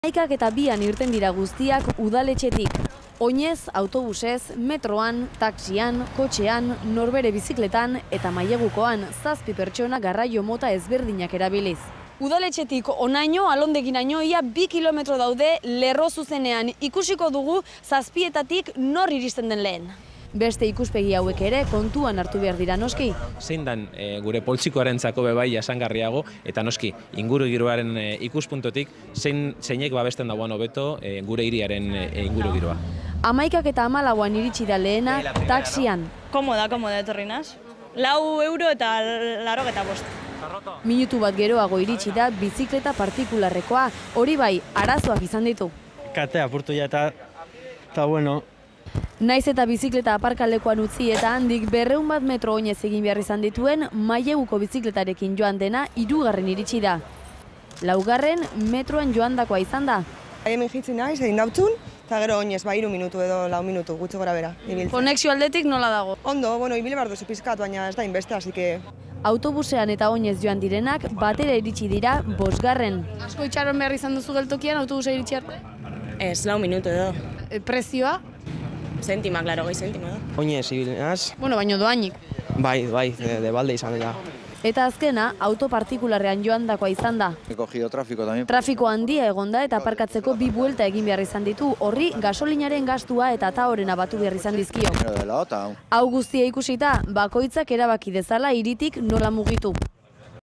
Amaikak eta bian irten dira guztiak udaletxetik. Oinez, autobusez, metroan, taxian, kotxean, norbere bizikletan eta mailegukoan 7 pertsona garraio mota ezberdinak erabiliz. Udaletxetik onaino, alondeginaino, ia 2 kilometro daude lerro zuzenean. Ikusiko dugu 7etatik nor iristen den lehen. Beste ikuspegi hauek ere kontuan hartu behar dira noski. Zein dan gure poltsikoarentzako bebai jasangarriago eta noski ingurugiroaren ikuspuntotik zeinek babesten dagoen hobeto gure hiriaren ingurugiroa. Amaikak eta 14an iritsi da lehena taxian. Komoda etorri naz. 4 euro eta 85. Minutu bat geroago iritsi da bizikleta partikularrekoa, hori bai, arazoak izan ditu. Katea apurtu ja eta bueno. Naiz eta bizikleta aparkalekuan utzi eta handik 200 metro oinez egin behar izan dituen maileguko bizikletarekin joan dena 3. iritsi da. 4. metroan joandakoa izan da. Hemen jitzen naiz, egin dautzun, eta gero oinez, 3 minutu edo 4 minutu, gutxi gora bera. Konexio aldetik nola dago? Ondo, ibile behar duzu pizkat, baina ez da inbeste, así que... Autobusean eta oinez joan direnak batera iritsi dira 5. Asko itxaron behar izan duzu geltokian autobusa iritsi arte? Ez, 4 minutu edo. Prezioa? Zentima, klaro, 2 zentima edo. Oinez, ibilenaz? Bueno, baino doainik. Bai, de balde izan dira. Eta azkena, auto partikularrean joandakoa izan da. He cogido tráfico también. Trafiko handia egonda eta aparkatzeko 2 buelta egin behar izan ditu, horri gasolinaren gastua eta tahorena batu behar izan dizkio. Hau guztia ikusita, bakoitzak erabaki dezala hiritik nola mugitu.